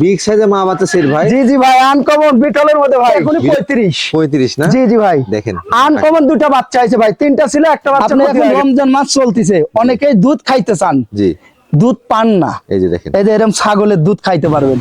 Big সাইজে মা বাচ্চা সেট ভাই। জি জি ভাই, আনকমন বিটলের মধ্যে ভাই এখন 35 না? জি জি ভাই দেখেন আনকমন দুটো বাচ্চা আছে ভাই, তিনটা ছিল একটা বাচ্চা। এখন রমজান মাস চলতেছে, অনেকেই দুধ খাইতে চান, জি দুধ পান না, এই যে দেখেন, এই যে এরকম ছাগলের দুধ খাইতে পারবেন।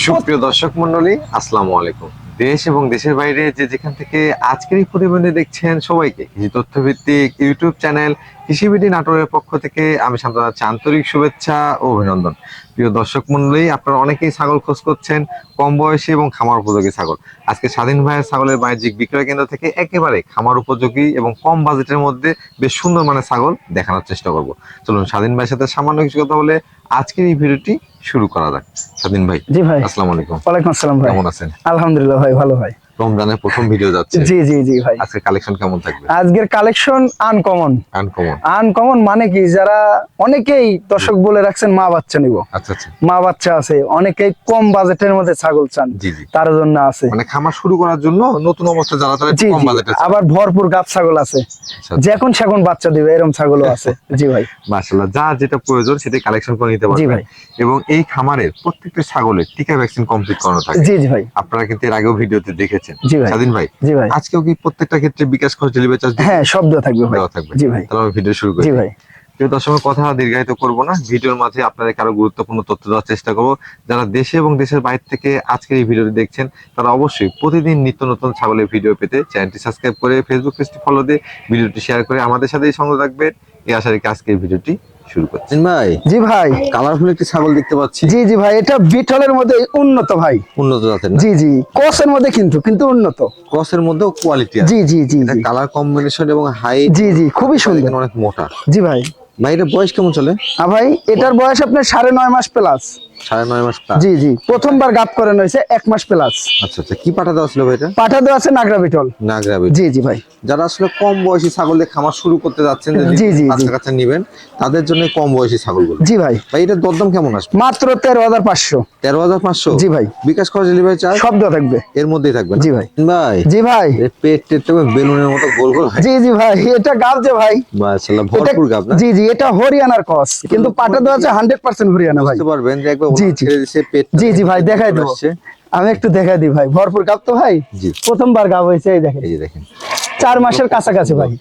সুপ্রিয় দর্শক মন্ডলী, আসসালামু আলাইকুম। দেশ এবং দেশের বাইরে যে যেখান থেকে আজকের এই প্রতিবেদন দেখছেন সবাইকে কৃষি তথ্যভিত্তিক ইউটিউব চ্যানেল কৃষিবিডি নাটোরের পক্ষ থেকে আমি জানাচ্ছি আন্তরিক শুভেচ্ছা ও অভিনন্দন। প্রিয় দর্শক মন্ডলী, আপনারা অনেকেই ছাগল খোঁজ করছেন, কম বয়সী এবং খামার উপযোগী ছাগল। আজকে স্বাধীন ভাইয়ের ছাগলের বাণিজ্যিক বিক্রয় কেন্দ্র থেকে একেবারে খামার উপযোগী এবং কম বাজেটের মধ্যে বেশ সুন্দর মানের ছাগল দেখানোর চেষ্টা করব। চলুন স্বাধীন ভাইয়ের সাথে সামান্য কিছু কথা বলে আজকের এই ভিডিওটি শুরু করা যাক। স্বাধীন ভাই। জি ভাই, আসসালামু আলাইকুম। ওয়ালাইকুম আসসালাম ভাই, কেমন আছেন? আলহামদুলিল্লাহ ভাই, ভালো ভাই। রমজানের প্রথম ভিডিও যাচ্ছে। জি জি জি ভাই, আজকের কালেকশন কেমন থাকবে? আজকের কালেকশন আনকমন। আনকমন আনকমন মানে কি, যারা অনেকেই দর্শক বলে রাখছেন মা বাচ্চা নিব, আচ্ছা আচ্ছা, মা বাচ্চা আছে, অনেকেই কম বাজেটের মধ্যে ছাগল চান, জি জি, তার জন্য আছে। মানে খামার শুরু করার জন্য নতুন অবস্থা যারা তারা জি কম জি, বাজেটে আবার ভরপুর গাব ছাগল আছে, যখন সেখন বাচ্চা দিবে এরকম ছাগলও আছে। জি ভাই, মাশাআল্লাহ, যা যেটা প্রয়োজন সেটাই কালেকশন করে নিতে জি পারবেন। ভাই, এবং এই খামারের প্রত্যেকটা ছাগলের টিকা ভ্যাকসিন কমপ্লিট করানো থাকে। জি জি ভাই, আপনারা কিন্তু এর আগেও ভিডিওতে দেখেছেন। জি ভাই, স্বাধীন ভাই, জি ভাই, আজকেও কি প্রত্যেকটা ক্ষেত্রে বিকাশ খরচ ডেলিভারি চার্জ হ্যাঁ সব দেওয়া থাকবে ভাই। দেওয়া থাকবে? জি ভাই, তাহলে আমি ভিডিও শুরু করি। জি ভাই, প্রিয় দর্শকের কথা দীর্ঘায়িত করব না, ভিডিওর মাঝে আপনাদের আরো গুরুত্বপূর্ণ তথ্য দেওয়ার চেষ্টা করব। যারা দেশে এবং দেশের বাইরে থেকে আজকের এই ভিডিওটি দেখছেন তারা অবশ্যই প্রতিদিন নিত্য নতুন ছাগলের ভিডিও পেতে চ্যানেলটি সাবস্ক্রাইব করে ফেসবুক পেজটি ফলো দিয়ে ভিডিওটি শেয়ার করে আমাদের সাথেই সঙ্গ রাখবেন। এই আশা রেখে আজকের ভিডিওটি শুরু করছেন। ভাই, জি ভাই, কালারফুল একটি ছাগল দেখতে পাচ্ছি। জি জি ভাই, এটা বিটলের মধ্যে উন্নত ভাই, উন্নত জাতের না? জি জি, ক্রসের মধ্যে কিন্তু উন্নত, ক্রসের মধ্যেও কোয়ালিটি আছে। জি জি জি জি, কালার কম্বিনেশন এবং হাইট, জি জি খুবই সুন্দর, অনেক মোটা। জি ভাই। ভাই এটা বয়স কেমন চলে? ভাই এটার বয়স আপনার 9.5 মাস প্লাস। 9.5 মাস প্লাস। জি জি, প্রথমবার গাব করানো হয়েছে 1 মাস প্লাস। আচ্ছা আচ্ছা, কি পাঠা দেওয়া ছিল ভাই এটা? পাঠা দেওয়া আছে নাগরা বিটল। নাগরা বিটল। জি জি ভাই, যারা আসলে কম বয়সী ছাগল দিয়ে খামার শুরু করতে যাচ্ছেন, জি জি জি, কাছাকাছি নিবেন, তাদের জন্য কম বয়সী ছাগলগুলো। জি ভাই, ভাই এটার দরদাম কেমন আসবে? মাত্র 13,500। 13,500? জি ভাই, বিকাশ খরচ ডেলিভারি চার্জ সব দেওয়া থাকবে এর মধ্যেই থাকবে না? জি ভাই, ভাই জি ভাই, এর পেট টেট বেলুনের মতো গোল গোল। জি জি ভাই, এটা গাব যে ভাই, মাশাআল্লাহ ভরপুর গাব না? জি জি, এটা হরিয়ানার ক্রস, কিন্তু পাঠা দেওয়া আছে 100% হরিয়ানা ভাই। বুঝতে পারবেন যে একবার জি, জি। ছেড়ে দিয়েছে পেট। জি জি ভাই, দেখাই দেবো, আমি একটু দেখাই দিই ভাই। ভরপুর গাব তো ভাই, জি, প্রথমবার গাব হয়েছে, এই দেখেন, এই যে দেখেন 4 মাসের কাছাকাছি ভাই।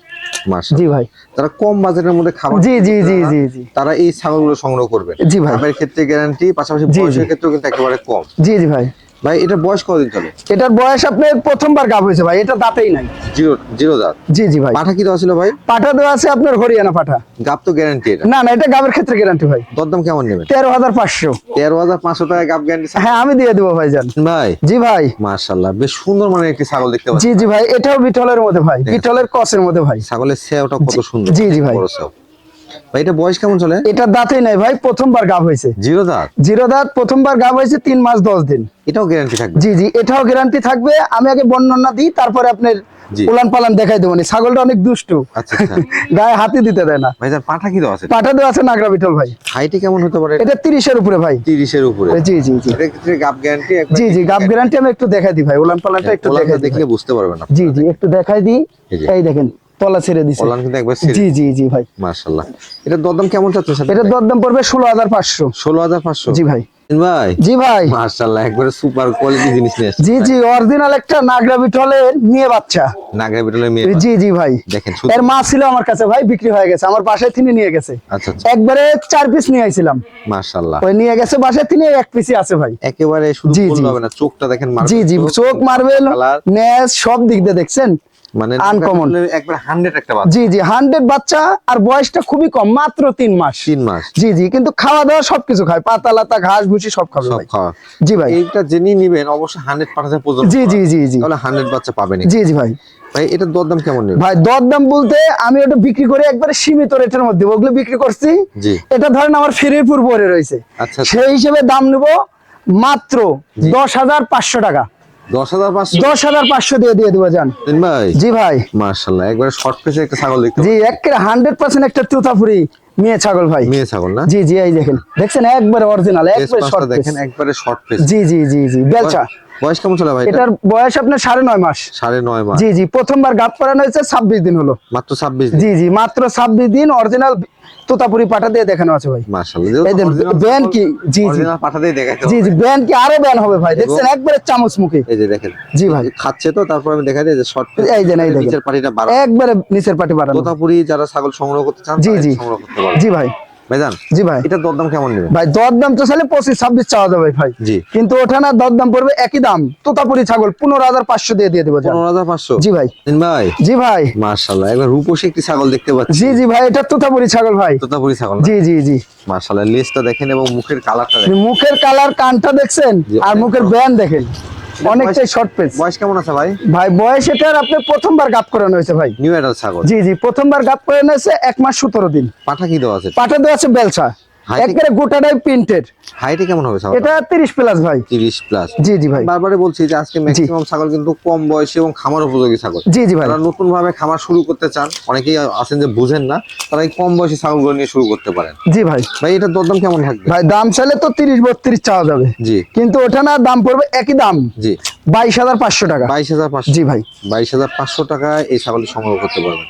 মাশাআল্লাহ। জি ভাই, তারা কম বাজেটের মধ্যে খাবার, জি জি জি জি জি, তারা এই ছাগলগুলো সংগ্রহ করবেন। জি ভাই, খাবারের ক্ষেত্রে গ্যারান্টি, পাশাপাশি জি, বয়সের জি। ক্ষেত্রেও কিন্তু একেবারে কম। জি জি ভাই, ভাই এটা বয়স কতদিন চলে? এটার বয়স আপনার প্রথমবার গাব হয়েছে ভাই, এটা দাঁতেই নাই। জিরো জিরো দাঁত। জি জি ভাই, পাঠা কি দেওয়া ছিল ভাই? পাঠা দেওয়া আছে আপনার হরিয়ানা পাঠা। গাব তো গ্যারান্টি এটা? না না, এটা গাবের ক্ষেত্রে গ্যারান্টি ভাই। দরদাম কেমন নেবেন? 13,500। 13,500 টাকা গাব গ্যারান্টি? হ্যাঁ আমি দিয়ে দেবো ভাইজান। ভাই জি ভাই, মাশাআল্লাহ, বেশ সুন্দর মানের একটি ছাগল দেখতে পাচ্ছি। জি জি ভাই, এটাও বিটলের মধ্যে ভাই, বিটলের ক্রসের মধ্যে ভাই। ছাগলের সেওটা কত সুন্দর। জি জি ভাই, বড় সেও। ভাই এটা বয়স কেমন চলে? এটা দাঁতেই নাই ভাই, প্রথমবার গাব হয়েছে। জিরো দাঁত? জিরো দাঁত, প্রথমবার গাব হয়েছে 3 মাস 10 দিন। এটাও গ্যারান্টি থাকবে? জি জি, এটাও গ্যারান্টি থাকবে। আমি আগে বর্ণনা দিই, তারপরে আপনার জি। উলান পালান দেখাই দেবো। ছাগলটা অনেক দুষ্টু, আচ্ছা আচ্ছা। গায়ে হাতি দিতে দেয় না। ভাই যার পাঠা কি দেওয়া আছে? পাঠা দেওয়া আছে নাগরা বিটল ভাই। হাইটে কেমন হতে পারে? এটা 30-এর উপরে ভাই। 30-এর উপরে? জি জি জি, এর ক্ষেত্রে গাব গ্যারান্টি? জি জি, গাব গ্যারান্টি। আমি একটু দেখাই দিই ভাই, উলান পালানটা একটু দেখাই দিই দেখলে ভাই। বুঝতে পারবেন না। জি জি, একটু দেখাই দিই, এই যে। এই দেখেন তলা ছেড়ে দিছে। ওলান কিন্তু একবার ছেড়ে। জি জি জি ভাই, মাশাআল্লাহ। এটার দরদাম কেমন চাচ্ছেন স্যার? এটার দরদাম পড়বে 16,500। 16,500? জি ভাই, ভাই জি ভাই, মাশাআল্লাহ, একবারে সুপার কোয়ালিটি জিনিস নিয়ে আসছে। জি জি, অরিজিনাল একটা নাগরা বিটলের মেয়ে বাচ্চা। নাগরা বিটলের মেয়ে? জি জি ভাই, দেখেন এর মা ছিল আমার কাছে ভাই, বিক্রি হয়ে গেছে, আমার বাসায় তিনি নিয়ে গেছে। আচ্ছা আচ্ছা, একবারে 4 পিস নিয়ে আইছিলাম, মাশাআল্লাহ। ওই নিয়ে গেছে বাসায়, তিনি 1 পিসই আছে ভাই। একেবারে শুধু জি, বললে জি। হবে না, চোখটা দেখেন, জি জি, চোখ মার্বেল, নেজ সব দিক দিয়ে দেখছেন মানে আনকমন। একবার 100 একটা বাচ্চা। জি জি, 100 বাচ্চা, আর বয়সটা খুবই কম, মাত্র 3 মাস। 3 মাস? জি জি, কিন্তু খাওয়া দাওয়া সবকিছু খায়, পাতা লাতা ঘাস ভুসি সব খাবে সব ভাই। খাওয়া? জি ভাই, এইটা জেনে নিবেন অবশ্যই 100 পাঠাতে পর্যন্ত। জি জি জি জি, তাহলে 100 বাচ্চা পাবেন। জি জি ভাই। ভাই এটার দরদাম কেমন নেবেন? ভাই দরদাম বলতে আমি ওটা বিক্রি করে একবারে সীমিত রেটের মধ্যে ওগুলো বিক্রি করছি। জি। এটা ধরেন আমার ফেরিপুর পরে রয়েছে, আচ্ছা। সেই হিসেবে দাম নেব মাত্র 10,500 টাকা। 10,500? 10,500 দিয়ে দেবো জান। ভাই জি ভাই, মাশাআল্লাহ, একবারে শর্ট পেসে একটা ছাগল দেখতে জি একেবারে 100% একটা তুতাপুরি মেয়ে ছাগল ভাই। মেয়ে ছাগল না? জি জি, এই দেখেন, দেখছেন একবারে অরিজিনাল, একবারে শর্ট দেখেন, একবারে শর্ট পেস। জি জি জি জি, বেলচা বয়স কেমন চলে ভাই এটার বয়স আপনার 9.5 মাস। 9.5 মাস। জি জি, প্রথমবার গাব করানো হয়েছে, 26 দিন হলো। মাত্র 26 দিন। জি জি, মাত্র 26 দিন। অরিজিনাল তোতাপুরি পাঠা দিয়ে দেখানো আছে ভাই। মাশাআল্লাহ। এই দেন ব্যান কি, জি জি অরিজিনাল পাঠা দিয়ে দেখাইতে জি জি, ব্যান কি আরো ব্যান হবে ভাই, দেখছেন একবারে চামচ মুখে। এই যে দেখেন, জি ভাই খাচ্ছে তো, তারপর আমি দেখাই দিই যে শর্ট এই যে এই দেখেন নিচের পাটিটা বাড়া, একবারে নিচের পাটি বাড়ানো। তোতাপুরি যারা ছাগল সংগ্রহ করতে চান জি তারা জি সংগ্রহ করতে পারবেন। জি ভাই ভাইজান, জি ভাই। এটা দরদাম কেমন নেবেন ভাই দরদাম তো চাইলে 25-26 চাওয়া যাবে ভাই। জি। কিন্তু ওঠা না, দরদাম পড়বে একই দাম। তোতাপুরি ছাগল 15,500 দিয়ে দেবো। 15,500? জি ভাই দিন ভাই। জি ভাই। মাশাআল্লাহ, একবার রূপসী একটি ছাগল দেখতে পাচ্ছি। জি জি ভাই, এটা তোতাপুরি ছাগল ভাই। তোতাপুরি ছাগল। জি জি জি। মাশাআল্লাহ, লেজটা দেখেন এবং মুখের কালারটা দেখেন। মুখের কালার, কানটা দেখছেন, জি, আর অনেক মুখের বড়। ব্যান দেখেন, অনেকটাই শর্ট পেস। বয়স কেমন আছে ভাই? ভাই বয়স এটার আপনার প্রথমবার গাব করানো হয়েছে ভাই। নিউ অ্যাডাল্ট ছাগল। জি জি, প্রথমবার গাব করানো হয়েছে 1 মাস 17 দিন। পাঠা কি দেওয়া আছে? পাটা দেওয়া আছে বেলচা, Height- একবারে গোটাটাই প্রিন্টেড। হাইটে কেমন হবে ছাগল? এটা 30 প্লাস ভাই। 30 প্লাস। জি জি ভাই বারবারই বলছি যে আজকে ম্যাক্সিমাম ছাগল কিন্তু কম বয়সী এবং খামার উপযোগী ছাগল। জি জি ভাই যারা নতুন ভাবে খামার শুরু করতে চান, অনেকেই আছেন যে বুঝেন না, তারা এই কম বয়সী ছাগলগুলো নিয়ে শুরু করতে পারেন। জি ভাই। ভাই এটার দরদাম কেমন থাকবে? ভাই দাম চাইলে তো 30-32 চাওয়া যাবে, জি কিন্তু ওঠা না, দাম পড়বে একই দাম, জি 22,500 টাকা। 22,500। জি ভাই 22,500 টাকায় এই ছাগলটি সংগ্রহ করতে পারবেন।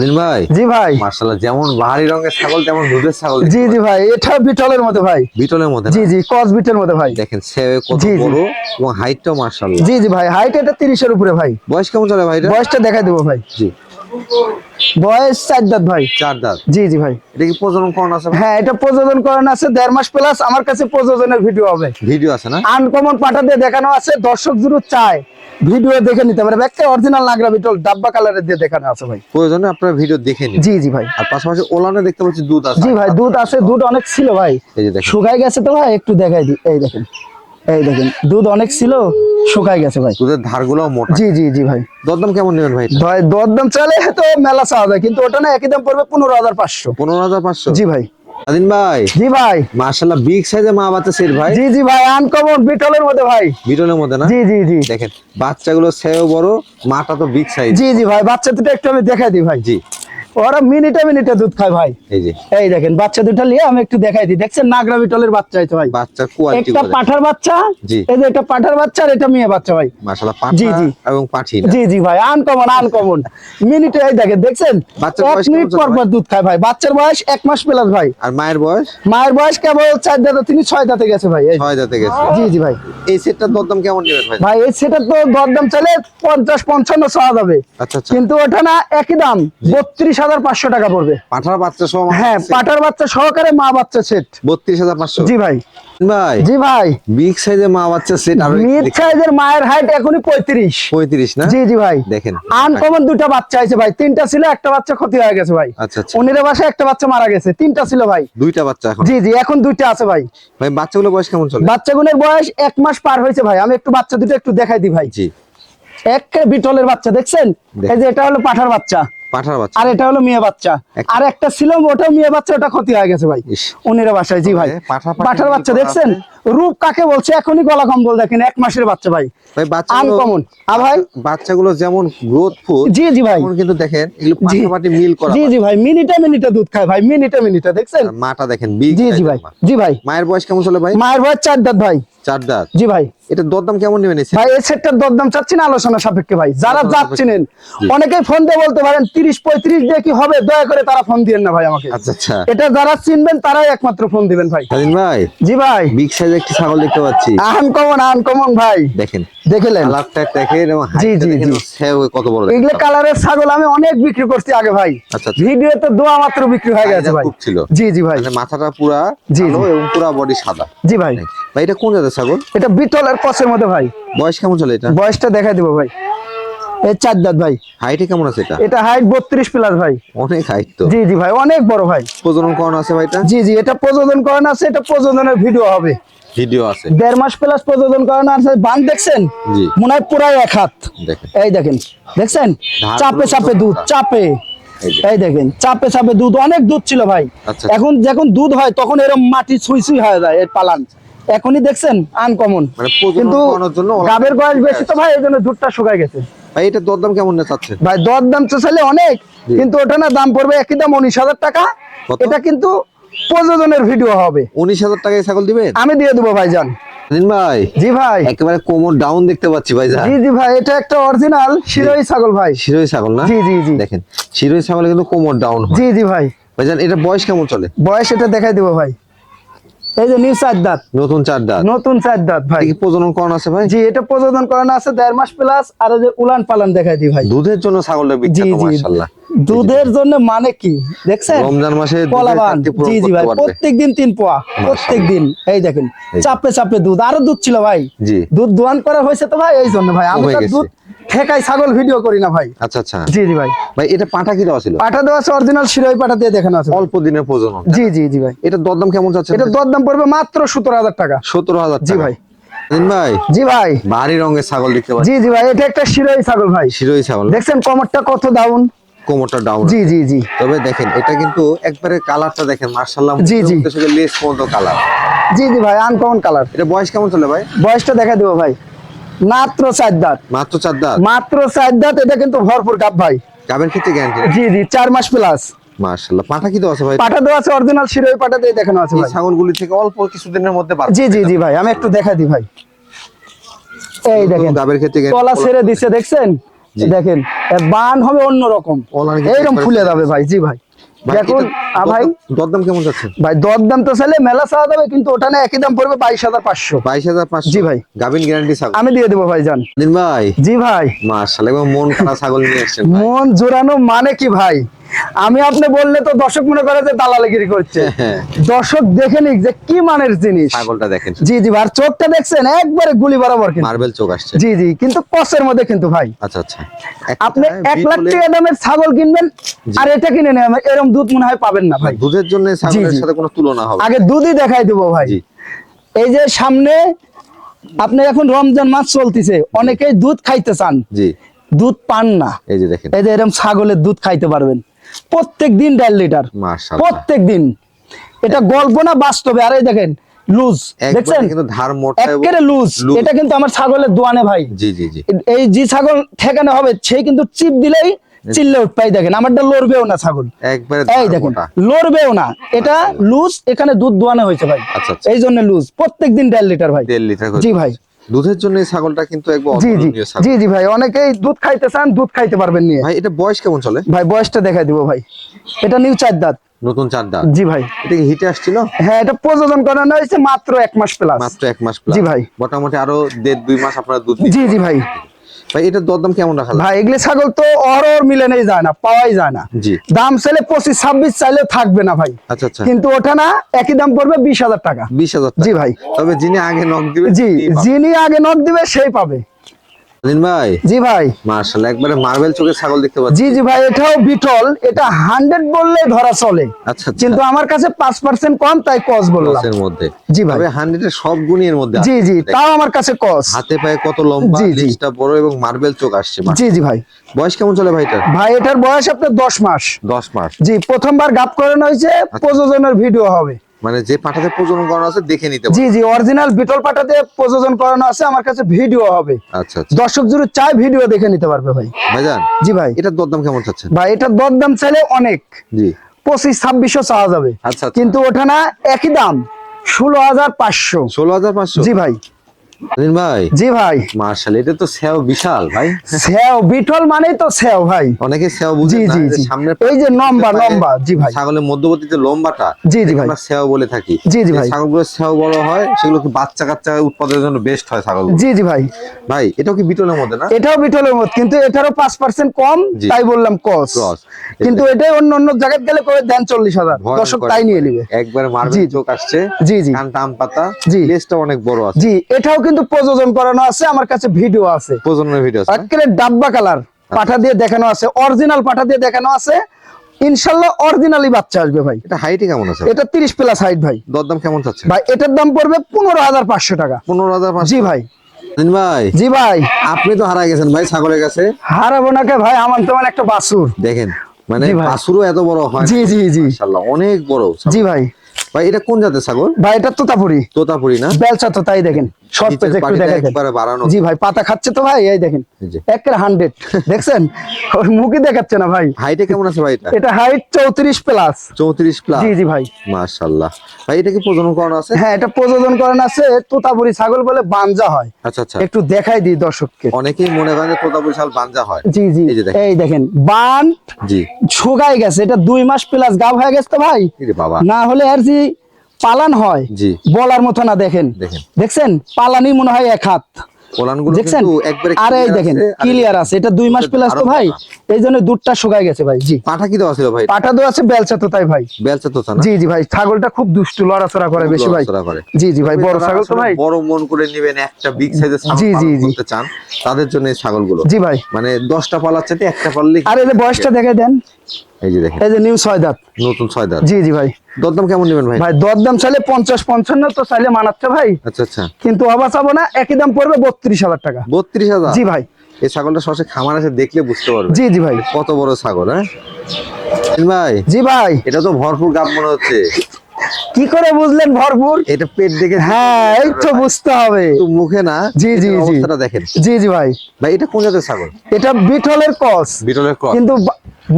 দিন ভাই। জি ভাই মাশাআল্লাহ, যেমন বাহারি রঙের ছাগল তেমন দুধের ছাগল। জি জি ভাই, এটা বিটলের মধ্যে ভাই। বিটলের মধ্যে না? জি জি, কস বিটের মধ্যে ভাই। দেখেন সেবে কত জি, জি। বড় এবং হাইটটাও মাশাআল্লাহ। জি জি ভাই, হাইট এটা 30-এর উপরে ভাই। বয়স কেমন চলে ভাই এটা? বয়সটা দেখাই দেবো ভাই। জি। বয়স 4 দাঁত ভাই। 4 দাঁত। জি জি ভাই। এটা কি প্রজনন করণ আছে? হ্যাঁ, এটা প্রযোজন করানো আছে 1.5 মাস প্লাস। আমার কাছে প্রযোজনের ভিডিও হবে, ভিডিও আছে না? আনকমন পাঠা দিয়ে দেখানো আছে। দর্শক যদি চায় ভিডিও দেখে নিতে পারে। একটা অরিজিনাল নাগরা বিটল ডাব্বা কালারের দিয়ে দেখানো আছে ভাই। প্রয়োজনে আপনারা ভিডিও দেখে নিন। জি জি ভাই। আর পাশাপাশি ওলানে দেখতে পাচ্ছি দুধ আছে। জি ভাই, দুধ আছে, দুধ অনেক ছিল ভাই, এই যে দেখেন, শুকাই গেছে তো ভাই, একটু দেখাই দিই। এই দেখেন, এই দেখেন, দুধ অনেক ছিল, শুকাই গেছে ভাই। দুধের ধারগুলোও মোটা। জি জি জি ভাই। দরদাম কেমন নেবেন ভাই? ভাই দরদাম চালে তো মেলা চাওয়া যায়, কিন্তু ওটা না একই দাম পড়বে 15,500। 15,500? জি ভাই স্বাধীন ভাই। জি ভাই। মাশাআল্লাহ, বিগ সাইজে মা বাচ্চা সেট ভাই। জি জি ভাই, আনকমন বিটলের মধ্যে ভাই। বিটলের মধ্যে না? জি জি জি দেখেন বাচ্চাগুলো সেও বড়, মাটা তো বিগ সাইজ। জি জি ভাই, বাচ্চা দুটো একটু আমি দেখাই দিই ভাই। জি। ওরা মিনিটে দুধ খায় ভাই। এই যে এই দেখেন, বাচ্চা দুটো নিয়ে আমি একটু দেখাই দিই। দেখছেন নাগরা বিটলের বাচ্চা হইতো ভাই। বাচ্চা কোয়ালিটি একটা পাঠার বাচ্চা, জি। এই যে এটা পাঠার বাচ্চা আর এটা মেয়ে বাচ্চা ভাই। মাশাআল্লাহ, জি, পাঠা জি। এবং পাঠি না? জি জি ভাই, আনকমন মিনিটে। এই দেখেন, দেখছেন বাচ্চার 1 বয়স কেমন মিনিট চলে পর ভাই? পর দুধ খায় ভাই। বাচ্চার বয়স 1 মাস প্লাস ভাই। আর মায়ের বয়স? মায়ের বয়স কেবল 4 দাঁতে, তিনি 6 দাঁতে গেছে ভাই। এই 6 দাঁতে গেছে। জি জি ভাই। এই সেটটার দরদাম কেমন নেবেন ভাই? ভাই এই সেটার তো দরদাম চলে 50-55 চাওয়া যাবে, আচ্ছা আচ্ছা। কিন্তু ওটা না একই দাম 32,500 টাকা পড়বে। পাঠার বাচ্চা সহ হ্যাঁ, পাটার বাচ্চা সহকারে মা বাচ্চা সেট। 32,500? জি ভাই ভাই জি ভাই। বিগ সাইজে মা বাচ্চা সেট আর মিড সাইজের মায়ের হাইট এখনই 35। 35 না? জি জি ভাই। দেখেন আনকমন দুটো বাচ্চা আছে ভাই, 3টা ছিল, একটা বাচ্চা ক্ষতি হয়ে গেছে ভাই। আচ্ছা আচ্ছা, উনির বাসায় একটা বাচ্চা মারা গেছে, 3টা ছিল ভাই। 2টা বাচ্চা এখন? জি জি, এখন 2টা আছে ভাই। ভাই বাচ্চাগুলো বয়স কেমন চলে? বাচ্চাগুলোর বয়স 1 মাস পার হয়েছে ভাই। আমি একটু বাচ্চা দুটো একটু দেখাই দিই ভাই। জি। একটা বিটলের বাচ্চা দেখছেন, দেখেন। এই যে এটা হলো পাঠার বাচ্চা, পাঠার বাচ্চা। আর এটা হলো মেয়ে বাচ্চা। একটা- আর একটা ছিল ওটাও মেয়ে বাচ্চা, ওটা ক্ষতি হয়ে গেছে ভাই ইস। উনির বাসায়। জি ভাই, পাঠার বাচ্চা দেখছেন, রূপ কাকে বলছে, এখনই গলা কম্বল দেখেন, 1 মাসের বাচ্চা ভাই। ভাই বাচ্চাগুলো আনকমন। ভাই বাচ্চাগুলো যেমন গ্রোথফুল, জি জি ভাই। তেমন কিন্তু দেখেন এগুলো জি। পাশাপাশি মিল করা। জি জি ভাই, মিনিটে দুধ খায় ভাই, মিনিটে দেখছেন। আর মাটা দেখেন বিগ জি জি সাইজের ভাই মা। জি ভাই। মায়ের বয়স কেমন চলে ভাই? মায়ের বয়স 4 দাঁত ভাই। 4 দাঁত। জি ভাই। এটা দরদাম কেমন নেবেন? ভাই এই সেটটার দরদাম চাচ্ছি না, আলোচনা সাপেক্ষে ভাই। যারা আলোচনা যাচ্ছিলেন জি। অনেকেই ফোন দিয়ে বলতে পারেন 30-35 দিয়ে কি হবে, দয়া করে তারা ফোন দিবেন না ভাই আমাকে। আচ্ছা আচ্ছা। এটা যারা চিনবেন তারাই একমাত্র ফোন দিবেন ভাই। স্বাধীন ভাই, জি ভাই। বিগ সাইজের একটি ছাগল দেখতে পাচ্ছি। আনকমন ভাই, দেখেন দেখলেন। কালারটা দেখেন এবং জি, হাইটটা জি, দেখেন, জি। সেও কত বড় দেখেন। এগুলো কালারের ছাগল আমি অনেক বিক্রি করছি আগে ভাই। আচ্ছা আচ্ছা। ভিডিওতে দোয়া মাত্র বিক্রি হয়ে গেছে ভাই। খুব ছিল। জি জি ভাই। মানে মাথাটা পুরা জি, কালো জি। এবং পুরা বডি সাদা। জি ভাই। ভাই এটা কোন জাতের ছাগল? এটা বিটলের কসের মধ্যে ভাই। বয়স কেমন চলে এটা? বয়সটা দেখাই দিব ভাই। এই 4 দাঁত ভাই। হাইটে কেমন আছে এটা? এটা হাইট 32 প্লাস ভাই। অনেক হাইট তো। জি জি ভাই, অনেক বড় ভাই। প্রজনন করণ আছে ভাইটা? জি জি, এটা প্রযোজন করানো আছে, এটা প্রযোজনের ভিডিও হবে। ভিডিও আছে। 1.5 মাস প্লাস প্রযোজন করানো আছে। বান দেখছেন, জি। মনে হয় পুরাই 1 হাত। দেখেন এই দেখেন, দেখছেন ধারগুলো চাপে দুধ, কতটা? চাপে। এই যে। এই দেখেন চাপে দুধ, অনেক দুধ ছিল ভাই। আচ্ছা। এখন যখন দুধ হয় তখন এরকম মাটি ছুঁই হয়ে যায় এই পালান। এখনই দেখছেন আনকমন, মানে প্রজনন কিন্তু করানোর জন্য গাবের বয়স বেশি তো ভাই, এই জন্য দুধটা শুকাই গেছে ভাই। এটা দরদাম কেমন না চাচ্ছেন? ভাই। দর দাম তো চাইলে অনেক, জি। কিন্তু ওটা না দাম পড়বে একই দাম 19,000 টাকা। কত? এটা কিন্তু প্রযোজনের ভিডিও হবে। 19,000 টাকায় ছাগল দিবেন? আমি দিয়ে দেবো ভাই, যান ভাই জি ভাই, একেবারে কোমর ডাউন দেখতে পাচ্ছি ভাই। জি জি ভাই, এটা একটা অরিজিনাল শিরোহী ছাগল ভাই। শিরোহী ছাগল না? জি জি জি, দেখেন শিরোহী ছাগলে কিন্তু কোমর ডাউন হয়। জি জি ভাই। ভাইজান এটা বয়স কেমন চলে? বয়স এটা দেখাই দিব ভাই। এই যে নিউ 4 দাঁত, নতুন 4 দাঁত। নতুন 4 দাঁত ভাই। কি প্রজনন করানো আছে ভাই? জি, এটা প্রজনন করানো আছে 1.5 মাস প্লাস। আর এই যে উলান পালান দেখাই দিই ভাই। দুধের জন্য ছাগলটা জি বিখ্যাত জি, মাশাআল্লাহ। দুধের জন্য মানে কি দেখছেন? রমজান মাসে দুধের কলাবান, ঘাটতি পূরণ জি জি করতে ভাই, পারবে। প্রত্যেকদিন 3 পোয়া, প্রত্যেকদিন। এই দেখেন এই। চাপে চাপে দুধ, আরো দুধ ছিল ভাই। জি। দুধ দোয়ান করা হয়েছে তো ভাই, এই জন্য ভাই। আমি কমে তো গেছে। দুধ ঠেকাই ছাগল ভিডিও করি না ভাই। আচ্ছা আচ্ছা জি জি ভাই। ভাই এটা পাঠা কি দেওয়া ছিল? পাঠা দেওয়া আছে অরিজিনাল শিরোহী পাঠা দিয়ে দেখানো আছে। অল্প দিনের প্রজনন। জি জি জি ভাই। এটা দরদাম কেমন যাচ্ছে? এটা দরদাম পড়বে মাত্র 17,000 টাকা। 17,000 জি টাকা। ভাই। ভাই জি ভাই, ভারী রঙের ছাগল দেখতে পাচ্ছি। জি জি ভাই, এটা একটা শিরোহী ছাগল ভাই। শিরোহী ছাগল। দেখছেন কমরটা কত ডাউন? কোমরটা ডাউন। জি জি জি, তবে দেখেন এটা কিন্তু একবারে কালারটা দেখেন মাশাআল্লাহ। জি, জি। লেস পর্যন্ত কালার। জি জি ভাই, আনকমন কালার। এটা বয়স কেমন চলে ভাই? বয়সটা দেখা দেবো ভাই। মাত্র 4 দাঁত, মাত্র 4 দাঁত। মাত্র 4 দাঁত। এটা কিন্তু ভরপুর গাব ভাই। গাবের ক্ষেত্রে গ্যারান্টি? জি জি, 4 মাস প্লাস। মাশাআল্লাহ। পাঠা কি দেওয়া আছে ভাই? পাঠা দেওয়া আছে অরিজিনাল শিরোহী পাঠা দিয়ে দেখানো আছে এই ভাই। ছাগলগুলি থেকে অল্প কিছুদিনের মধ্যে বাড়বে। জি জি জি ভাই, আমি একটু দেখা দিই ভাই। এই দেখেন গাবের ক্ষেত্রে তলা ছেড়ে দিচ্ছে, দেখছেন? জি। দেখেন এর বান হবে অন্যরকম, ওলান কিন্তু এইরকম একবারে ফুলে যাবে ভাই। জি ভাই, ভাই, দেখুন। এটা ভাই দরদাম কেমন যাচ্ছে? ভাই দরদাম তো চাইলে মেলা চাওয়া যাবে, কিন্তু ওটা না একই দাম পড়বে 22,500। 22,500। জি ভাই। গাবিন গ্যারান্টি ছাগল। আমি দিয়ে দেবো ভাই, জান। দিন ভাই জি ভাই। মাশাআল্লাহ এবং মন কাড়া ছাগল নিয়ে আসছেন ভাই। মন জোরানো মানে কি ভাই? আমি আপনি বললে তো দর্শক মনে করে যে দালালিগিরি করছে। হ্যাঁ। দর্শক দেখে নিক যে কি মানের জিনিস। ছাগলটা দেখেন, জি জি ভাই, আর চোখটা দেখছেন একবারে গুলি বরাবর কিন্তু। মার্বেল চোখ আসছে। জি জি, কিন্তু কসের মধ্যে কিন্তু ভাই। আচ্ছা আচ্ছা। আপনি 1 লাখ টাকা দামের ছাগল কিনবেন আর এটা কিনে নেন, এরকম দুধ মনে হয় পাবেন না ভাই। দুধের জন্য ছাগলের জি। সাথে কোনো তুলনা হবে? আগে দুধই দেখাই দেবো ভাই। জি। এই যে সামনে আপনি এখন রমজান মাস চলতেছে, অনেকেই দুধ খাইতে চান, জি। দুধ পান না। এই যে দেখেন এই যে এরকম ছাগলের দুধ খাইতে পারবেন প্রত্যেক দিন 1.5 লিটার, মাশাআল্লাহ। প্রত্যেক দিন। এটা গল্প না, বাস্তবে। আর এই দেখেন লুজ, দেখছেন? কিন্তু ধার মোটা এবং একেবারে লুজ। এটা কিন্তু আমার ছাগলের দোয়ানে ভাই। জি জি জি। এই যে ছাগল ঠেকানো হবে সেই কিন্তু চিপ দিলেই চিল্লে উঠপাই। দেখেন আমারটা লড়বেও না ছাগল, একবারে এই ধার দেখেন মোটা। লড়বেও না। এটা লুজ, এখানে দুধ দোয়ানো হয়েছে ভাই। আচ্ছা আচ্ছা। এই জন্য লুজ, প্রত্যেক দিন 1.5 লিটার ভাই। 1.5 লিটার করে জি ভাই। দুধের জন্য এই ছাগলটা কিন্তু একবার জি জি অতুলনীয় ছাগল। জি জি ভাই, অনেকেই দুধ খাইতে চান, দুধ খাইতে পারবেন নিয়ে। ভাই এটা বয়স কেমন চলে? ভাই বয়সটা দেখাই দিব ভাই। এটা নিউ 4 দাঁত। নতুন 4 দাঁত। জি ভাই। এটা কি হিটে আসছিল? হ্যাঁ, এটা প্রযোজন করানো হয়েছে মাত্র 1 মাস প্লাস। মাত্র 1 মাস প্লাস। জি ভাই। মোটামুটি আরো 1.5-2 মাস আপনারা দুধ জি জি ভাই। ভাই এটার দরদাম কেমন রাখা যায়? ভাই এগুলি ছাগল তো অহরহ মিলেনেই যায় না, পাওয়াই যায় না। জি। দাম চাইলে 25-26 চাইলেও থাকবে না ভাই। আচ্ছা আচ্ছা। কিন্তু ওটা না, একই দাম পড়বে 20,000 টাকা। 20,000 টাকা। জি ভাই। তবে যিনি আগে নক দিবে জি, যিনি আগে নক দিবে সেই পাবে। দিন ভাই জি ভাই। মাশাআল্লাহ একবারে মার্বেল চোখের ছাগল দেখতে পাচ্ছি। জি জি ভাই, এটাও বিটল। এটা 100 বললে ধরা চলে, আচ্ছা আচ্ছা। কিন্তু আমার কাছে 5% কম, তাই কস বললাম। এর মধ্যে জি ভাই। তবে 100 এর সব গুণই এর মধ্যে আছে। জি জি, তাও আমার কাছে কস। হাতে পায়ে কত লম্বা, জি, জি। লিজটা বড় এবং মার্বেল চোখ আসছে। জি জি ভাই। বয়স কেমন চলে ভাই এটার? ভাই এটার বয়স আপনার 10 মাস। 10 মাস। জি, প্রথমবার গাপ করানো হয়েছে, প্রযোজনের ভিডিও হবে। মানে যে পাঠাতে প্রজনন করানো আছে দেখে নিতে জি পারবে। জি, অরিজিনাল বিটল পাটাতে প্রযোজন করানো আছে, আমার কাছে ভিডিও হবে। আচ্ছা আচ্ছা। দর্শক যদি চায় ভিডিও দেখে নিতে পারবে ভাই। ভাইজান জি ভাই। এটার দরদাম কেমন চাচ্ছেন? ভাই এটার দরদাম চাইলে অনেক, জি 25-26 চাওয়া যাবে। আচ্ছা আচ্ছা। কিন্তু ওঠা না, একই দাম 16,500। 16,500। জি ভাই। দিন ভাই জি ভাই। মাশাআল্লাহ এটা তো সেও বিশাল ভাই। সেও বিটল মানেই তো সেও ভাই। অনেকে সেও বুঝে জি না জি যে জি, সামনের এই যে লম্বা লম্বা। জি ভাই। ছাগলের মধ্যবর্তী যে লম্বাটা জি জি এটাকে ভাই। আমরা সেও বলে থাকি। জি জি যে ভাই। ছাগলগুলো সেও বড় হয় সেগুলো কি বাচ্চা কাচ্চা উৎপাদনের জন্য বেস্ট হয় ছাগল। জি জি ভাই। ভাই এটাও কি বিটলের মধ্যে না? এটাও বিটলের মত, কিন্তু এটারও 5% কম, জি। তাই বললাম কস। Cross। কিন্তু এটাই অন্য অন্য জায়গায় গেলে করে দেন 40,000, ভয়ঙ্কর দর্শক তাই নিয়ে নিবে। একবারে মার্বেল জি। চোখ আসছে। জি জি। কানটা আম পাতা। জি। লেজটা অনেক বড় আছে। জি, এটাও কিন্তু প্রযোজন করানো আছে, আমার কাছে ভিডিও আছে। প্রজননের ভিডিও আছে না? একেবারে ডাব্বা কালার পাঠা দিয়ে দেখানো আছে, অরিজিনাল পাঠা দিয়ে দেখানো আছে। ইনশাআল্লাহ অরিজিনালি বাচ্চা আসবে ভাই। এটা হাইটে কেমন আছে? এটা 30 প্লাস হাইট ভাই। দরদাম কেমন চাচ্ছেন? ভাই এটার দাম পড়বে 15,500 টাকা। 15,500। জি ভাই। দিন ভাই জি ভাই। আপনি তো হারাই গেছেন ভাই ছাগলের কাছে। হারাবো নাকি ভাই, আমার তো একটা বাছুর। দেখেন মানে জি ভাই। বাছুরও এত বড় হয় না। জি জি জি। মাশাআল্লাহ অনেক বড় ছাগল। জি ভাই। ভাই এটা কোন জাতের ছাগল? ভাই এটা তোতাপুরি। তোতাপুরি না? বেলচা তো তাই দেখেন, শর্ট নিচের পেজ একটু পাটিটা দেখেন। একবারে বাড়ানো। জি ভাই, পাতা খাচ্ছে তো ভাই, এই দেখেন এই যে। একের 100 দেখছেন, ওর মুখই দেখাচ্ছে না ভাই। হাইটে কেমন আছে ভাই এটা? এটা হাইট 34 প্লাস। 34 প্লাস। জি জি ভাই। মাশাআল্লাহ। ভাই এটা কি প্রজনন করানো আছে? হ্যাঁ, এটা প্রযোজন করেন আছে, তোতাপুরি ছাগল বলে বানজা হয়। আচ্ছা আচ্ছা। একটু দেখাই দিই দর্শককে। অনেকেই মনে করেন যে তোতাপুরি ছাগল বানজা হয়। জি জি, এই যে দেখেন। এই দেখেন বান জি। শুকাই গেছে, এটা 2 মাস প্লাস গাব হয়ে গেছে তো ভাই। এই রে বাবা। না হলে আর যে পালান হয় জি। বলার মতো না। দেখেন দেখেন। দেখছেন পালানি মনে হয় 1 হাত। পোলানগুলো দেখছেন, কিন্তু একবারে আর এই clear দেখেন আছে, আর ক্লিয়ার আছে, এটা 2 মাস প্লাস তো আরো ভাই, মোটা। এই জন্য দুধটা শুকাই গেছে ভাই। জি, পাঠা কি দেওয়া ছিল ভাই? পাটা তো আছে, বেলচা তো তাই ভাই। বেলচা তোতা না? জি জি ভাই, ছাগলটা খুব দুষ্টু, লড়াচড়া করে বেশি ভাই। লড়াচড়া করে। জি জি ভাই, বড় যারা ছাগল তো আসলে ভাই। বড় মন করে নেবেন, একটা বিগ সাইজের ছাগল জি, জি, পালন জি। করতে চান, তাদের জন্য এই ছাগলগুলো। জি ভাই। মানে 10টা পালার চাইতে একটা পাললে। আর এই যে বয়সটা দেখে দেন, এই যে দেখেন এই যে নিউ 6 দাঁত। নতুন 6 দাঁত। জি জি ভাই। দরদাম কেমন নেবেন ভাই? ভাই দরদাম চাইলে 50-55 তো চাইলে মানাচ্ছে ভাই, আচ্ছা আচ্ছা। কিন্তু আবার চাবো না, একই দাম পড়বে 32,000 টাকা। 32,000? জি ভাই। এই ছাগলটা সরাসরি খামার এসে দেখলে বুঝতে পারবে জি জি ভাই। কত বড় ছাগল। হ্যাঁ ভাই, জি ভাই। এটা তো ভরপুর গাব মনে হচ্ছে। কি করে বুঝলেন ভরপুর? এটা পেট দেখে। হ্যাঁ, এই তো বুঝতে হবে। তো মুখে না। জি জি এটার জি। অবস্থাটা দেখেন জি জি ভাই। ভাই। এটা কোন জাতের ছাগল? এটা বিটলের ক্রস, বিটলের ক্রস। কিন্তু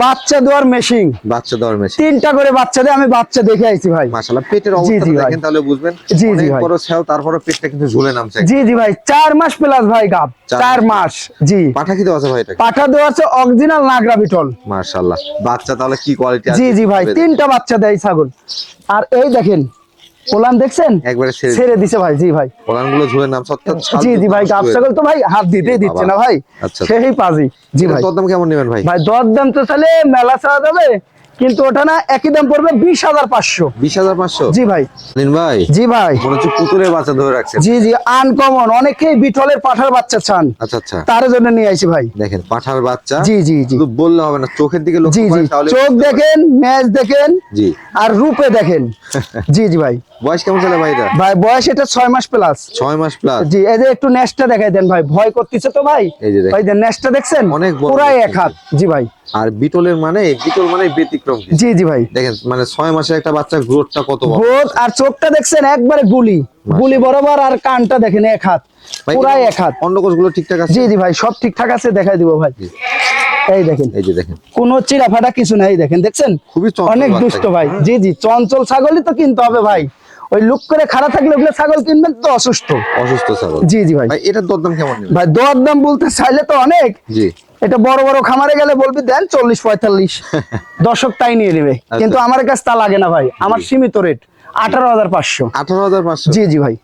বাচ্চা দেওয়ার মেশিন। বাচ্চা দেওয়ার মেশিন। 3টা করে বাচ্চা দেয়, আমি বাচ্চা দেখে আইছি ভাই। মাশাআল্লাহ, পেটের জি, অবস্থা জি ভাই। দেখেন তাহলে বুঝবেন। জি, জি অনেক ভাই। বড় ছাও, তারপরে পেটটা কিন্তু ঝুলে নামছে। জি জি ভাই, 4 মাস প্লাস ভাই গাব, 4 মাস। জি, পাঠা কি দেওয়া আছে ভাই? এটা পাঠা দেওয়া আছে অরিজিনাল নাগরা বিটল। মাশাআল্লাহ। বাচ্চা তাহলে কি কোয়ালিটি আছে? জি জি ভাই, 3টা বাচ্চা দেয় ছাগল। আর এই দেখেন পোলান দেখছেন, একবারে ছেড়ে দিছে ভাই। জি ভাই। পোলানগুলো ঝুলে নামছে অর্থাৎ ছাল জি জি ভাই, নষ্ট গাব হয়ে ছাগল তো ভাই হাত দিতেই এ দিচ্ছে বাবা। না ভাই, আচ্ছা। সেই পাজি। জি এটা ভাই। দরদাম কেমন নেবেন ভাই? ভাই দরদাম তো চাইলে মেলা চাওয়া যাবে, কিন্তু ওটা না, একই দাম পড়বে 20,500। 20,500? জি ভাই। নিন ভাই। জি ভাই। মনে হচ্ছে পুতুলের বাচ্চা ধরে রাখছেন। জি জি, আনকমন, অনেকেই বিটলের পাঠার বাচ্চা চান, আচ্ছা আচ্ছা। তার জন্য নিয়ে আইছি ভাই। দেখেন পাঠার বাচ্চা। জি জি জি। শুধু বললে হবে না, চোখের দিকে জি লক্ষ্য জি, করেন তাহলে চোখ বুঝতে পারবেন। দেখেন, ম্যাচ দেখেন, জি। আর রূপে দেখেন। জি জি ভাই। বয়স কেমন চলে ভাই এটা? ভাই বয়স এটা 6 মাস প্লাস। 6 মাস প্লাস। জি, এই যে একটু নেস্টটা দেখাই দেন ভাই, ভয় করতেছে তো ভাই। এই যে দেখেন। ভাই যে নেস্টটা দেখছেন, অনেক বড় পুরাই nest 1 হাত। জি ভাই। আর বিটল মানে ব্যতিক্রম কিছু। জি জি ভাই। দেখেন মানে 6 মাসের একটা বাচ্চার গ্রোথটা কত বড়। গোদ আর চোখটা দেখছেন একবারে গুলি গুলি বরাবর, আর কানটা দেখেন 1 হাত, ভাই, পুরাই 1 হাত। অন্ডকোষগুলো ঠিকঠাক আছে? জি জি ভাই, সব ঠিকঠাক আছে, দেখাই দিব ভাই। জি। এই দেখেন, এই যে দেখেন কোনো চিরা ফাটা কিছু নাই, দেখেন দেখছেন, খুবই চঞ্চল অনেক বাচ্চা দুষ্ট কিন্তু, ভাই। হ্যাঁ। জি জি, চঞ্চল ছাগলই তো কিনতে হবে ভাই, ওই লুক করে খাড়া থাকলে ওগুলো ছাগল কিনবেন তো অসুস্থ। অসুস্থ ছাগল। জি জি ভাই। ভাই এটার দরদাম কেমন নেবেন? ভাই দর দাম বলতে চাইলে তো অনেক, জি। এটা বড় বড় খামারে গেলে বলবি দেন 40-45, দর্শক তাই নিয়ে নেবে, কিন্তু আমার কাছে তা লাগে না ভাই, আমার সীমিত রেট 18,500। 18,500? জি জি ভাই।